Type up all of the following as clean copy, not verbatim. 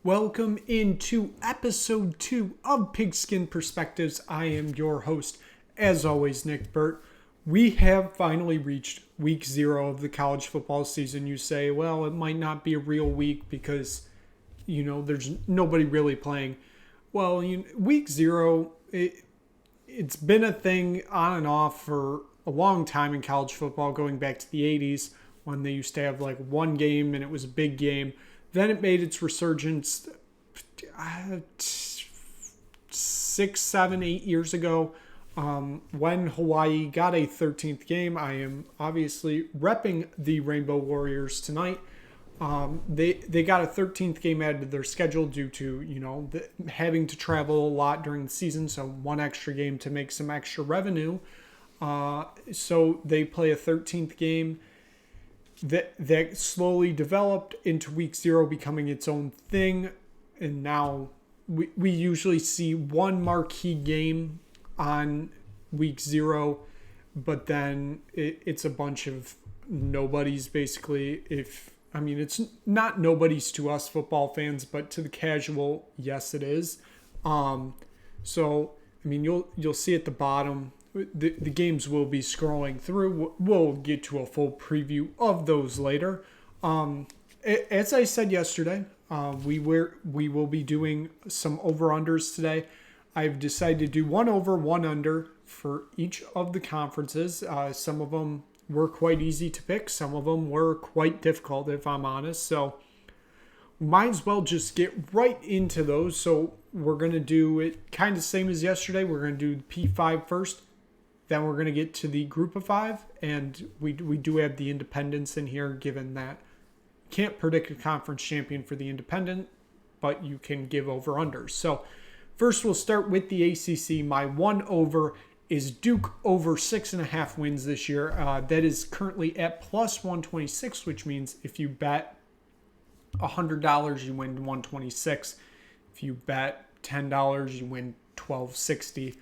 Welcome into episode 2 of Pigskin Perspectives. I am your host, as always, Nick Burt. We have finally reached week 0 of the college football season. You say, well, it might not be a real week because, there's nobody really playing. Well, week 0, it's been a thing on and off for a long time in college football, going back to the 80s when they used to have like one game and it was a big game. Then it made its resurgence 6, 7, 8 years ago when Hawaii got a 13th game. I am obviously repping the Rainbow Warriors tonight. They got a 13th game added to their schedule due to, having to travel a lot during the season. So one extra game to make some extra revenue. So they play a 13th game. That slowly developed into week 0 becoming its own thing. And now we usually see one marquee game on week 0, but then it's a bunch of nobodies basically. It's not nobodies to us football fans, but to the casual, yes it is. You'll see at the bottom, the games will be scrolling through. We'll get to a full preview of those later. As I said yesterday, we will be doing some over-unders today. I've decided to do one over, one under for each of the conferences. Some of them were quite easy to pick. Some of them were quite difficult, if I'm honest. So might as well just get right into those. So we're going to do it kind of same as yesterday. We're going to do P5 first. Then we're going to get to the group of 5, and we do have the independents in here, given that you can't predict a conference champion for the independent, but you can give over-unders. So first we'll start with the ACC. My one over is Duke over 6.5 wins this year. That is currently at plus 126, which means if you bet $100, you win 126. If you bet $10, you win $12.60.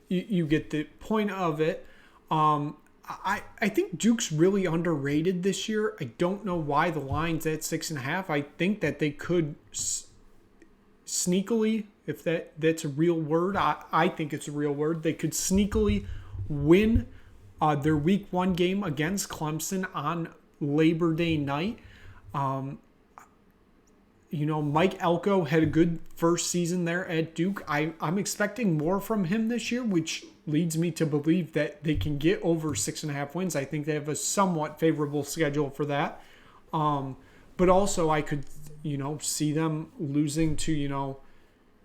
You get the point of it. I think Duke's really underrated this year. I don't know why the line's at 6.5. I think that they could sneakily, if that's a real word, I think it's a real word, they could sneakily win their week 1 game against Clemson on Labor Day night. Mike Elko had a good first season there at Duke. I'm expecting more from him this year, which leads me to believe that they can get over 6.5 wins. I think they have a somewhat favorable schedule for that. But also I could, see them losing to,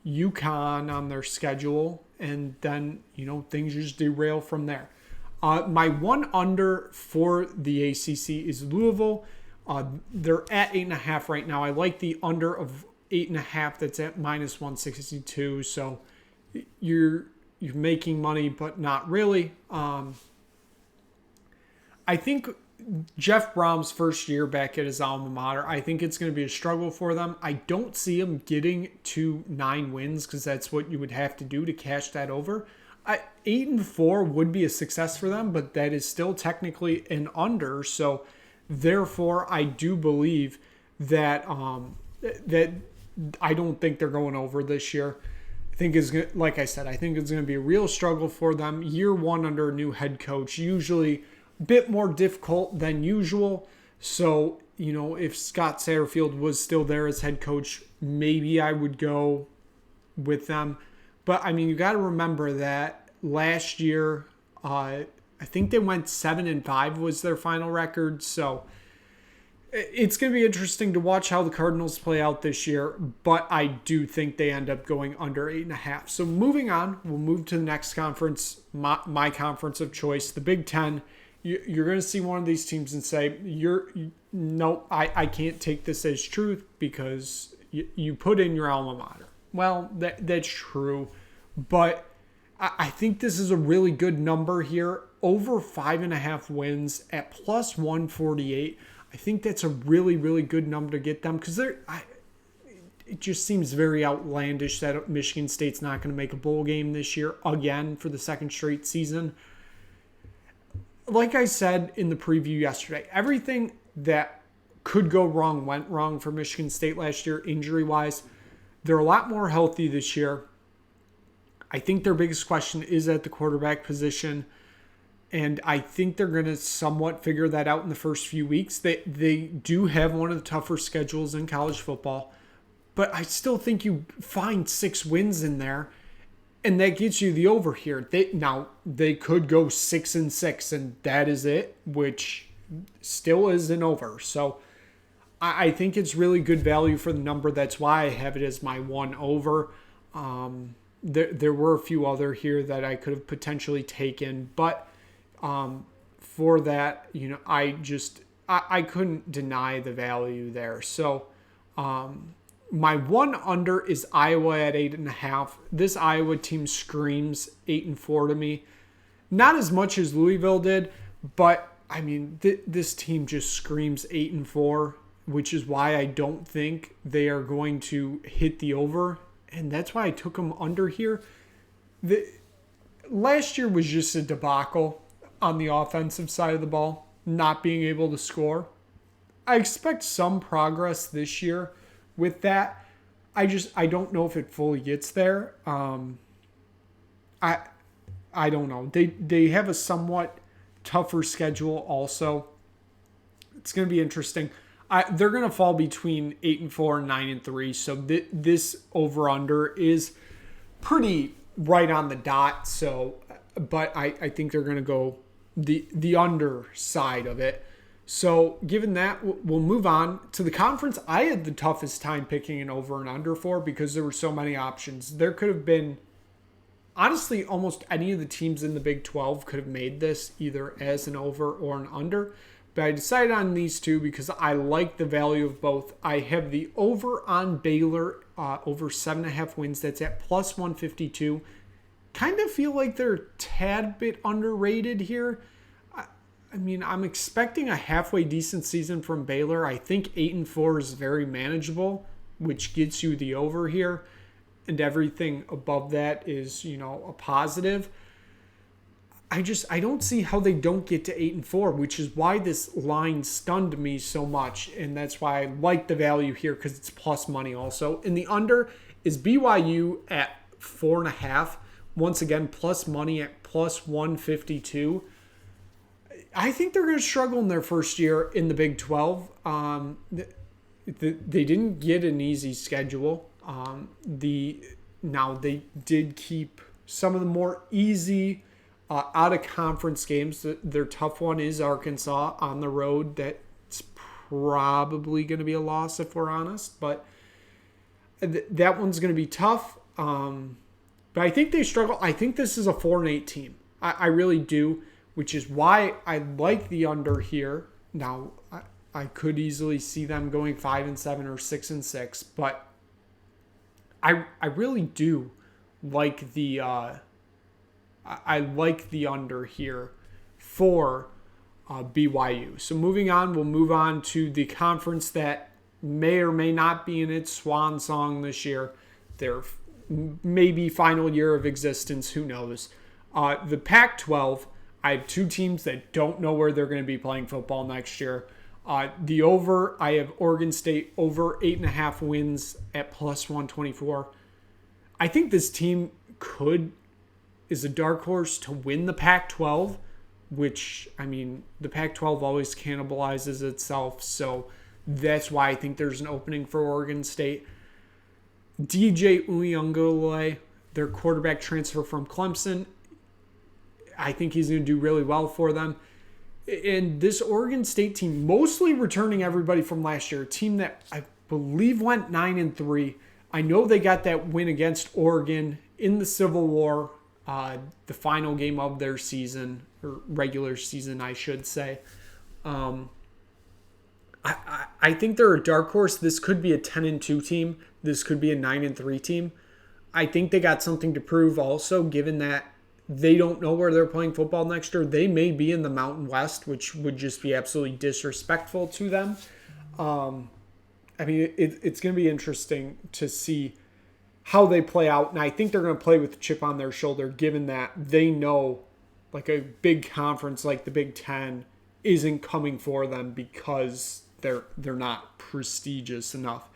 UConn on their schedule. And then, things just derail from there. My one under for the ACC is Louisville. They're at 8.5 right now. I like the under of 8.5. That's at minus 162. So you're making money, but not really. I think Jeff Brom's first year back at his alma mater, I think it's going to be a struggle for them. I don't see him getting to 9 wins because that's what you would have to do to cash that over. 8-4 would be a success for them, but that is still technically an under. So therefore, I do believe that that I don't think they're going over this year. I think like I said, I think it's going to be a real struggle for them. Year 1 under a new head coach, usually a bit more difficult than usual. So, if Scott Satterfield was still there as head coach, maybe I would go with them. But, you got to remember that last year, I think they went 7-5 was their final record. So it's going to be interesting to watch how the Cardinals play out this year. But I do think they end up going under 8.5. So moving on, we'll move to the next conference, my conference of choice, the Big Ten. You're going to see one of these teams and say, nope, I can't take this as truth because you put in your alma mater. Well, that's true. But I think this is a really good number here. Over 5.5 wins at plus 148. I think that's a really, really good number to get them because it just seems very outlandish that Michigan State's not going to make a bowl game this year again for the second straight season. Like I said in the preview yesterday, everything that could go wrong went wrong for Michigan State last year injury-wise. They're a lot more healthy this year. I think their biggest question is at the quarterback position. And I think they're going to somewhat figure that out in the first few weeks. They do have one of the tougher schedules in college football. But I still think you find 6 wins in there. And that gets you the over here. They could go 6-6, and that is it, which still is an over. So I think it's really good value for the number. That's why I have it as my 1 over. There were a few other here that I could have potentially taken, but for that, I couldn't deny the value there. So my 1 under is Iowa at 8.5. This Iowa team screams 8-4 to me. Not as much as Louisville did, but I mean, this team just screams 8-4, which is why I don't think they are going to hit the over. And that's why I took them under here. Last year was just a debacle on the offensive side of the ball, not being able to score. I expect some progress this year with that. I don't know if it fully gets there. I don't know. They have a somewhat tougher schedule also. It's going to be interesting. They're going to fall between 8-4 and 9-3. So this over-under is pretty right on the dot. So, but I think they're going to go the under side of it. So given that, we'll move on to the conference. I had the toughest time picking an over and under for because there were so many options. There could have been, honestly, almost any of the teams in the Big 12 could have made this either as an over or an under. But I decided on these two because I like the value of both. I have the over on Baylor, over 7.5 wins. That's at plus 152. Kind of feel like they're a tad bit underrated here. I mean, I'm expecting a halfway decent season from Baylor. I think 8-4 is very manageable, which gets you the over here. And everything above that is, a positive. I don't see how they don't get to 8-4, which is why this line stunned me so much. And that's why I like the value here because it's plus money also. And the under is BYU at 4.5. Once again, plus money at plus 152. I think they're going to struggle in their first year in the Big 12. They didn't get an easy schedule. Now they did keep some of the more easy out of conference games. Their tough one is Arkansas on the road. That's probably going to be a loss if we're honest, but that one's going to be tough. But I think they struggle. I think this is a 4-8 team. I really do, which is why I like the under here. Now I could easily see them going 5-7 or 6-6, but I really do like the I like the under here for BYU. So moving on, we'll move on to the conference that may or may not be in its swan song this year. Their maybe final year of existence, who knows. The Pac-12, I have 2 teams that don't know where they're going to be playing football next year. The over, I have Oregon State over 8.5 wins at plus 124. I think this team is a dark horse to win the Pac-12, which, I mean, the Pac-12 always cannibalizes itself, so that's why I think there's an opening for Oregon State. DJ Uiagalelei, their quarterback transfer from Clemson, I think he's going to do really well for them. And this Oregon State team, mostly returning everybody from last year, a team that I believe went 9-3. I know they got that win against Oregon in the Civil War, the final game of their season, or regular season, I should say. I think they're a dark horse. This could be a 10-2 team. This could be a 9-3 team. I think they got something to prove also, given that they don't know where they're playing football next year. They may be in the Mountain West, which would just be absolutely disrespectful to them. I mean, it's going to be interesting to see how they play out. And I think they're going to play with a chip on their shoulder, given that they know like a big conference like the Big Ten isn't coming for them because they're not prestigious enough.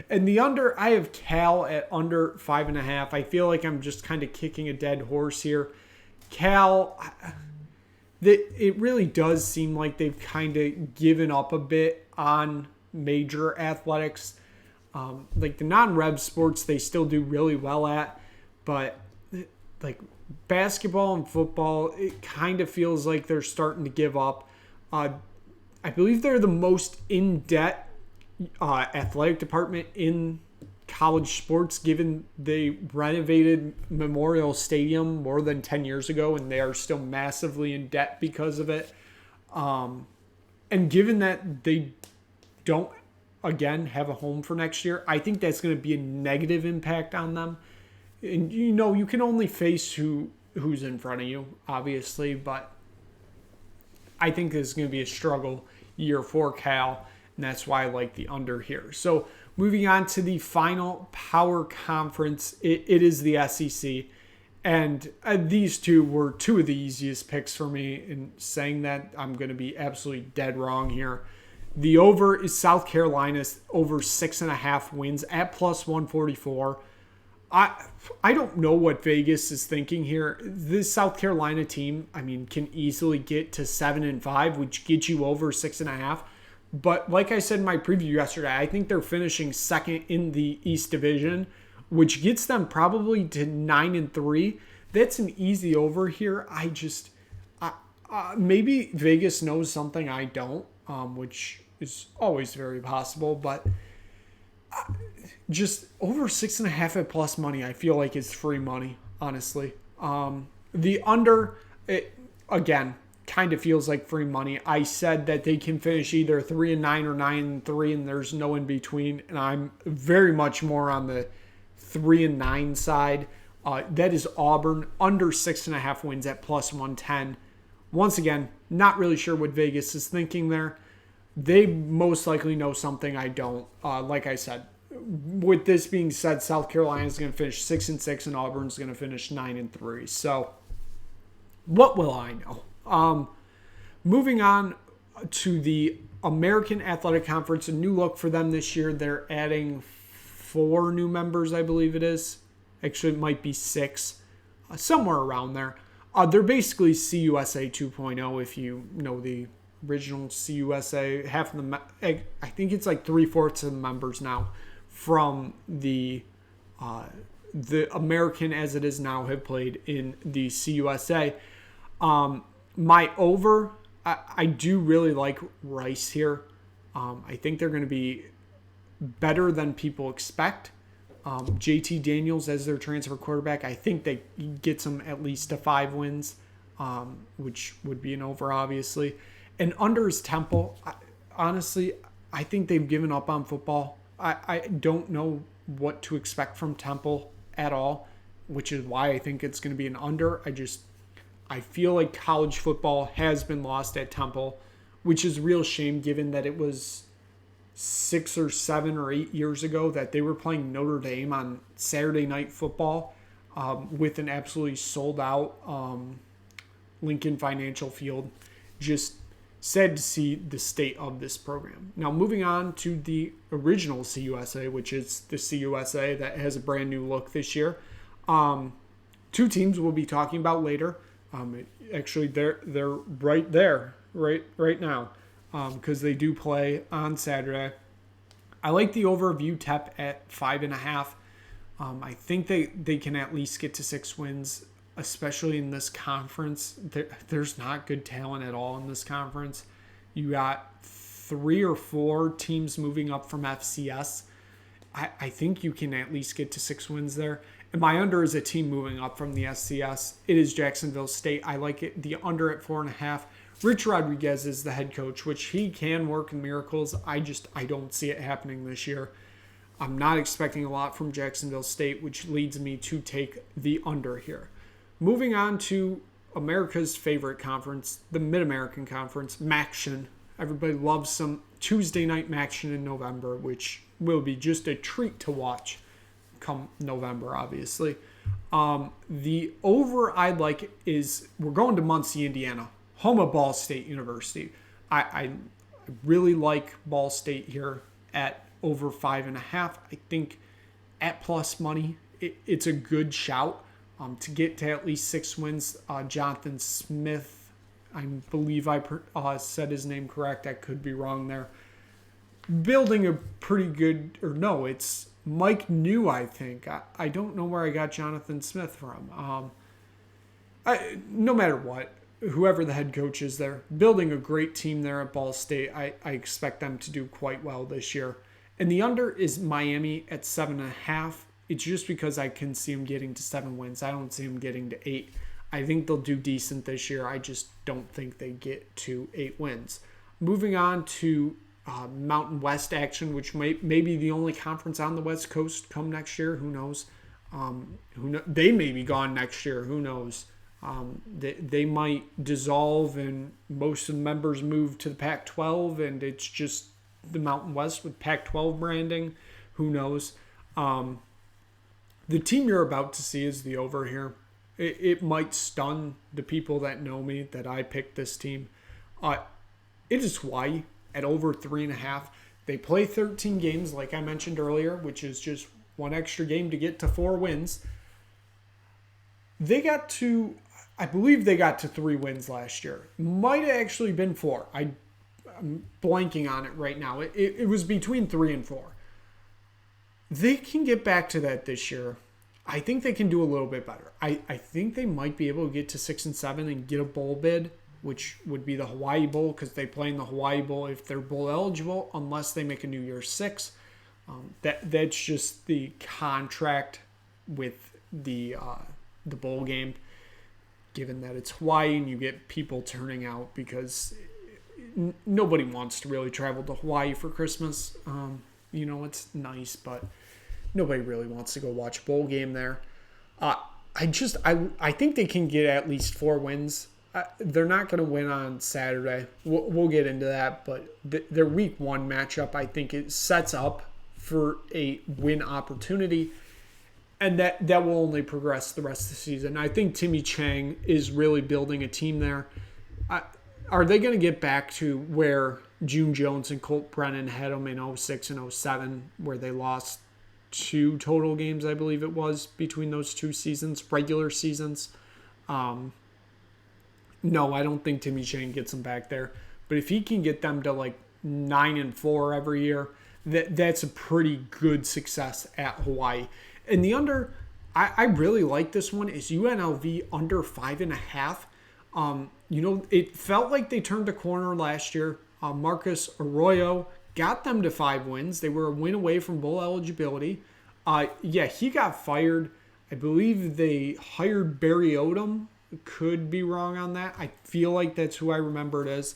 And the under, I have Cal at under 5.5. I feel like I'm just kind of kicking a dead horse here. Cal, it really does seem like they've kind of given up a bit on major athletics. Like the non-rev sports, they still do really well at, but like basketball and football, it kind of feels like they're starting to give up. I believe they're the most in-debt athletic department in college sports, given they renovated Memorial Stadium more than 10 years ago, and they are still massively in debt because of it. And given that they don't, again, have a home for next year, I think that's going to be a negative impact on them. And, you can only face who's in front of you, obviously, but I think this is going to be a struggle year for Cal, and that's why I like the under here. So moving on to the final power conference, it is the SEC. And these two were two of the easiest picks for me. In saying that, I'm going to be absolutely dead wrong here. The over is South Carolina's over 6.5 wins at plus 144. I don't know what Vegas is thinking here. This South Carolina team, can easily get to 7-5, which gets you over 6.5. But like I said in my preview yesterday, I think they're finishing second in the East Division, which gets them probably to 9-3. That's an easy over here. Maybe Vegas knows something I don't, which is always very possible. But just over 6.5 at plus money, I feel like is free money, honestly. The under, again, kind of feels like free money. I said that they can finish either 3-9 or 9-3, and there's no in between. And I'm very much more on the 3-9 side. That is Auburn under 6.5 wins at plus 110. Once again, not really sure what Vegas is thinking there. They most likely know something I don't. Like I said, with this being said, South Carolina is going to finish 6-6, and Auburn's going to finish 9-3. So, what will I know? Moving on to the American Athletic Conference, a new look for them this year. They're adding 4 new members, I believe it is. Actually, it might be 6, somewhere around there. They're basically CUSA 2.0, if you know the original CUSA. Half of the, I think it's like 3/4 of the members now from the American as it is now have played in the CUSA. My over, I do really like Rice here. I think they're going to be better than people expect. JT Daniels as their transfer quarterback, I think they gets them at least to 5 wins, which would be an over, obviously. And under is Temple. Honestly, I think they've given up on football. I don't know what to expect from Temple at all, which is why I think it's going to be an under. I feel like college football has been lost at Temple, which is a real shame given that it was 6 or 7 or 8 years ago that they were playing Notre Dame on Saturday Night Football with an absolutely sold out Lincoln Financial Field. Just sad to see the state of this program. Now moving on to the original CUSA, which is the CUSA that has a brand new look this year. 2 teams we'll be talking about later. Actually, they're right there, right now, because they do play on Saturday. I like the over of UTEP at 5.5. I think they can at least get to 6 wins, especially in this conference. There's not good talent at all in this conference. You got 3 or 4 teams moving up from FCS. I think you can at least get to 6 wins there. And my under is a team moving up from the SCS. It is Jacksonville State. I like it. The under at 4.5. Rich Rodriguez is the head coach, which he can work miracles. I don't see it happening this year. I'm not expecting a lot from Jacksonville State, which leads me to take the under here. Moving on to America's favorite conference, the Mid-American Conference, MACtion. Everybody loves some Tuesday night MACtion in November, which will be just a treat to watch come November, obviously. The over I'd like is we're going to Muncie, Indiana, home of Ball State University. I really like Ball State here at over 5.5. I think at plus money, it's a good shout to get to at least 6 wins. Jonathan Smith, I believe I said his name correct. I could be wrong there. Building a pretty good, or no, it's Mike New, I think. I don't know where I got Jonathan Smith from. No matter what, whoever the head coach is there, building a great team there at Ball State. I expect them to do quite well this year. And the under is Miami at 7.5. It's just because I can see them getting to 7 wins. I don't see them getting to 8. I think they'll do decent this year. I just don't think they get to 8 wins. Moving on to Mountain West action, which may be the only conference on the West Coast come next year. Who knows? They may be gone next year. Who knows? They might dissolve and most of the members move to the Pac-12 and it's just the Mountain West with Pac-12 branding. Who knows? The team you're about to see is the over here. It might stun the people that know me that I picked this team. It is Hawaii at over 3.5. They play 13 games, like I mentioned earlier, which is just one extra game to get to 4 wins. I believe they got to 3 wins last year. Might have actually been 4. I'm blanking on it right now. It was between 3 and 4. They can get back to that this year. I think they can do a little bit better. I think they might be able to get to 6 and 7 and get a bowl bid, which would be the Hawaii Bowl, because they play in the Hawaii Bowl if they're bowl eligible, unless they make a New Year's 6. That's just the contract with the bowl game, given that it's Hawaii and you get people turning out because nobody wants to really travel to Hawaii for Christmas. It's nice, but nobody really wants to go watch a bowl game there. I think they can get at least 4 wins. They're not going to win on Saturday. We'll get into that, but their week 1 matchup, I think it sets up for a win opportunity, and that will only progress the rest of the season. I think Timmy Chang is really building a team there. Are they going to get back to where June Jones and Colt Brennan had them in 06 and 07, where they lost 2 total games, I believe it was, between those 2 seasons, regular seasons? No, I don't think Timmy Chang gets them back there. But if he can get them to like 9 and 4 every year, that's a pretty good success at Hawaii. And the under, I really like this one, is UNLV under 5.5. It felt like they turned the corner last year. Marcus Arroyo got them to 5 wins. They were a win away from bowl eligibility. He got fired. I believe they hired Barry Odom. Could be wrong on that. I feel like that's who I remember it as.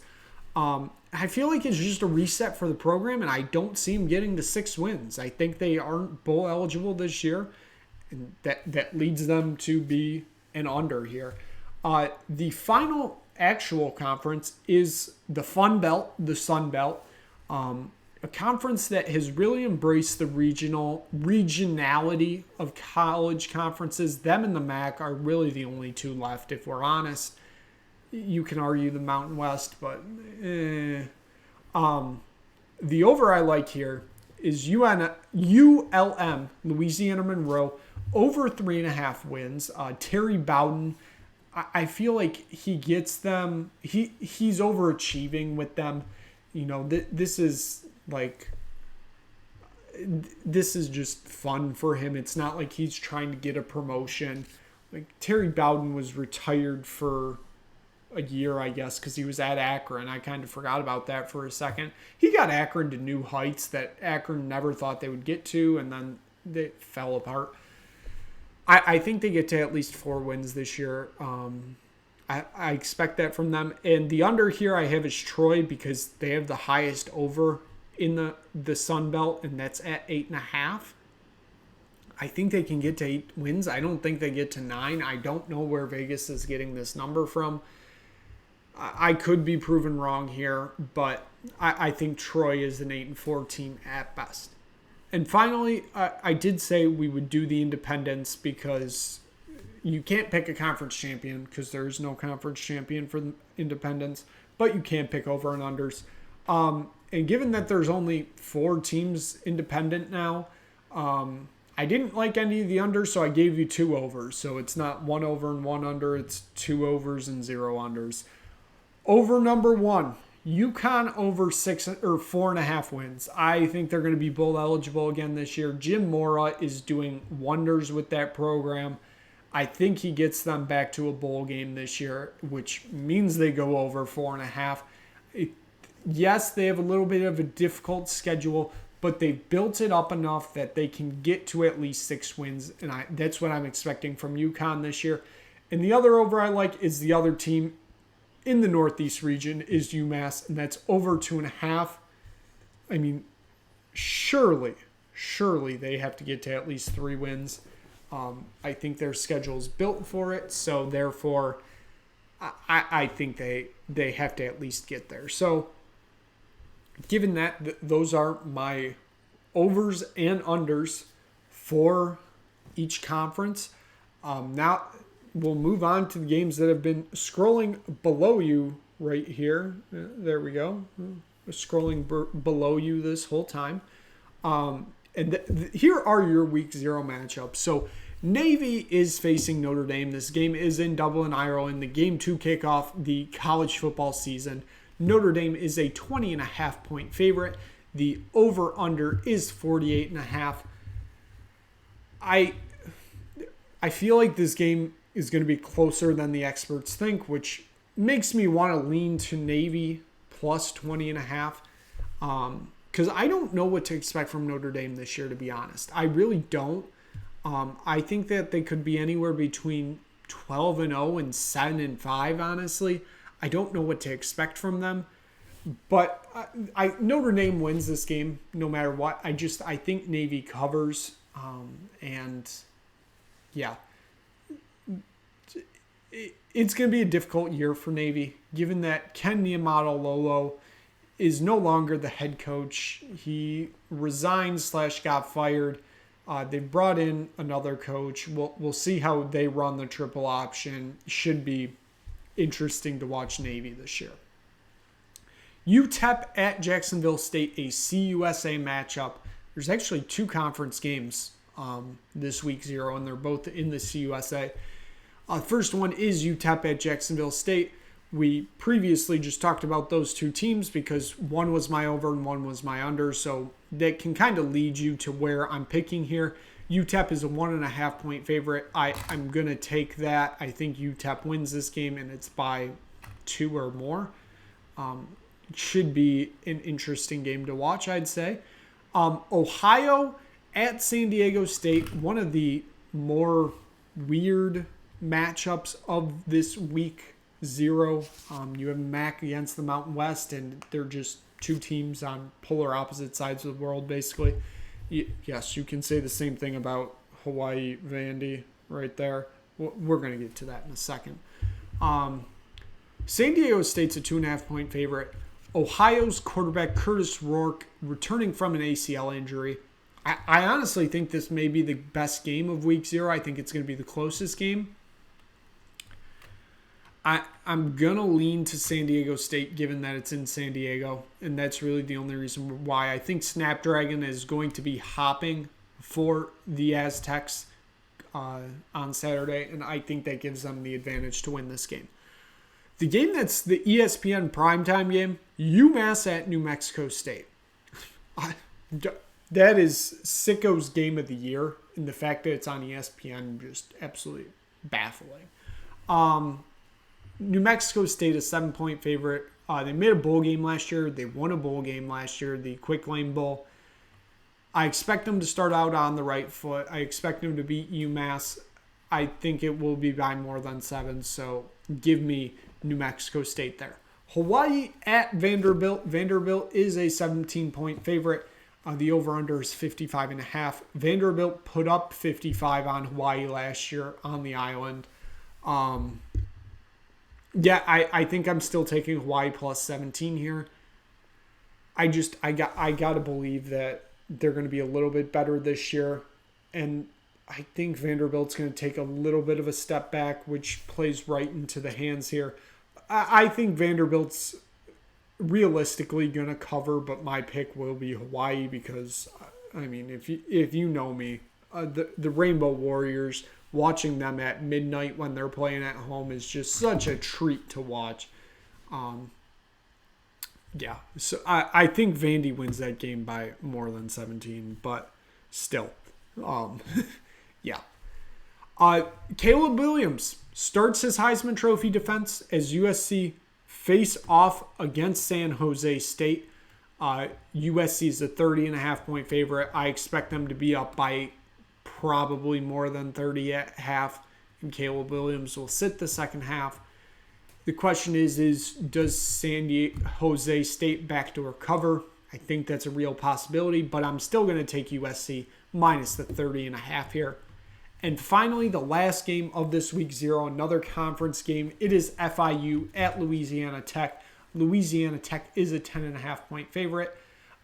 I feel like it's just a reset for the program, and I don't see them getting to 6 wins. I think they aren't bowl eligible this year, and that leads them to be an under here. The final actual conference is the Fun Belt, the Sun Belt, a conference that has really embraced the regionality of college conferences. Them and the MAC are really the only 2 left, if we're honest. You can argue the Mountain West, but the over I like here is ULM, Louisiana Monroe, over 3.5 wins. Terry Bowden, I feel like he gets them. He's overachieving with them. This is just fun for him. It's not like he's trying to get a promotion. Like Terry Bowden was retired for a year, I guess, because he was at Akron. I kind of forgot about that for a second. He got Akron to new heights that Akron never thought they would get to, and then they fell apart. I think they get to at least 4 wins this year. I expect that from them. And the under here I have is Troy, because they have the highest over in the Sun Belt, and that's at 8.5. I think they can get to 8 wins. I don't think they get to 9. I don't know where Vegas is getting this number from. I could be proven wrong here, but I think Troy is an 8-4 team at best. And finally, I did say we would do the independents because you can't pick a conference champion because there's no conference champion for the independents, but you can pick over and unders. And given that there's only 4 teams independent now, I didn't like any of the unders, so I gave you 2 overs. So it's not 1 over and 1 under, it's 2 overs and 0 unders. Over number 1, UConn over 6 or 4.5 wins. I think they're going to be bowl eligible again this year. Jim Mora is doing wonders with that program. I think he gets them back to a bowl game this year, which means they go over 4.5. Yes, they have a little bit of a difficult schedule, but they've built it up enough that they can get to at least 6 wins, and that's what I'm expecting from UConn this year. And the other over I like is the other team in the Northeast region is UMass, and that's over 2.5. I mean, surely they have to get to at least 3 wins. I think their schedule is built for it, so therefore I think they have to at least get there. So given that, those are my overs and unders for each conference. Now we'll move on to the games that have been scrolling below you right here. There we go. Scrolling below you this whole time. Here are your week 0 matchups. So Navy is facing Notre Dame. This game is in Dublin, Ireland. The game to kick off the college football season. Notre Dame is a 20.5 point favorite. The over-under is 48.5. I feel like this game is going to be closer than the experts think, which makes me want to lean to Navy plus 20.5. Because I don't know what to expect from Notre Dame this year, to be honest. I really don't. I think that they could be anywhere between 12-0 and 7-5, honestly. I don't know what to expect from them. But Notre Dame wins this game no matter what. I think Navy covers. And yeah, it's going to be a difficult year for Navy, given that Ken Niumatalolo is no longer the head coach. He resigned / got fired. They brought in another coach. We'll see how they run the triple option. Should be interesting to watch Navy this year. UTEP at Jacksonville State, a CUSA matchup. There's actually 2 conference games this week 0, and they're both in the CUSA. First one is UTEP at Jacksonville State. We previously just talked about those 2 teams because one was my over and one was my under, so that can kind of lead you to where I'm picking here. UTEP is a 1.5 point favorite. I'm going to take that. I think UTEP wins this game, and it's by 2 or more. It should be an interesting game to watch, I'd say. Ohio at San Diego State, one of the more weird matchups of this week 0. You have MAC against the Mountain West, and they're just 2 teams on polar opposite sides of the world, basically. Yes, you can say the same thing about Hawai'i, Vandy, right there. We're going to get to that in a second. San Diego State's a 2.5 point favorite. Ohio's quarterback Curtis Rourke returning from an ACL injury. I honestly think this may be the best game of week 0. I think it's going to be the closest game. I'm going to lean to San Diego State given that it's in San Diego, and that's really the only reason why. I think Snapdragon is going to be hopping for the Aztecs on Saturday, and I think that gives them the advantage to win this game. The game that's the ESPN primetime game, UMass at New Mexico State. That is Sicko's game of the year, and the fact that it's on ESPN just absolutely baffling. New Mexico State, a 7-point favorite. They made a bowl game last year. They won a bowl game last year, the Quick Lane Bowl. I expect them to start out on the right foot. I expect them to beat UMass. I think it will be by more than 7, so give me New Mexico State there. Hawai'i at Vanderbilt. Vanderbilt is a 17-point favorite. The over-under is 55.5. Vanderbilt put up 55 on Hawai'i last year on the island. I think I'm still taking Hawai'i plus 17 here. I gotta believe that they're going to be a little bit better this year, and I think Vanderbilt's going to take a little bit of a step back, which plays right into the hands here. I think Vanderbilt's realistically going to cover, but my pick will be Hawai'i because, I mean, if you know me, the Rainbow Warriors, watching them at midnight when they're playing at home is just such a treat to watch. Yeah, so I think Vandy wins that game by more than 17, but still, yeah. Caleb Williams starts his Heisman Trophy defense as USC face off against San Jose State. USC is a 30.5-point favorite. I expect them to be up by probably more than 30 at half, and Caleb Williams will sit the second half. The question is does San Jose State backdoor cover? I think that's a real possibility, but I'm still going to take USC minus the 30.5 here. And finally, the last game of this week 0, another conference game. It is FIU at Louisiana Tech. Louisiana Tech is a 10.5-point favorite.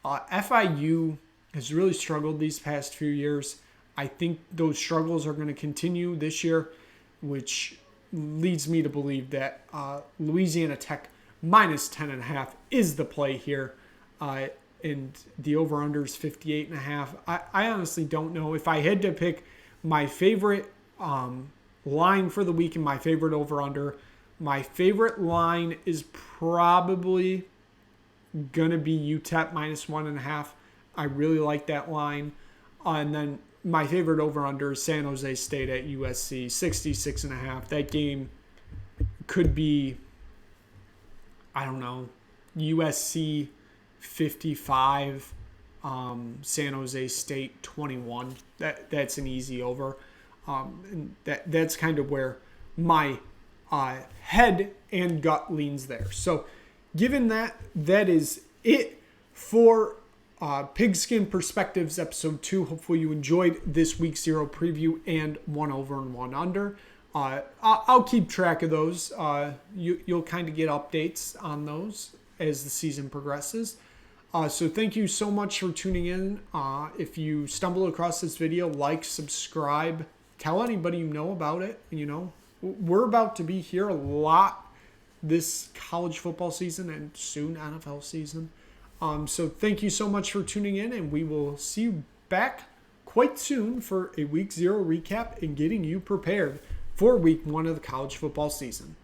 FIU has really struggled these past few years. I think those struggles are going to continue this year, which leads me to believe that Louisiana Tech minus 10.5 is the play here. And the over-under is 58.5. I honestly don't know. If I had to pick my favorite line for the week and my favorite over-under, my favorite line is probably going to be UTEP minus 1.5. I really like that line. And then my favorite over-under is San Jose State at USC, 66.5. That game could be, I don't know, USC 55, San Jose State 21. That's an easy over. And that's kind of where my head and gut leans there. So given that, that is it for Pigskin Perspectives episode 2. Hopefully you enjoyed this week 0 preview and 1 over and 1 under. I'll keep track of those. You'll kind of get updates on those as the season progresses. So thank you so much for tuning in. If you stumble across this video, like, subscribe, tell anybody you know about it. You know, we're about to be here a lot this college football season and soon NFL season. So thank you so much for tuning in, and we will see you back quite soon for a week 0 recap and getting you prepared for week 1 of the college football season.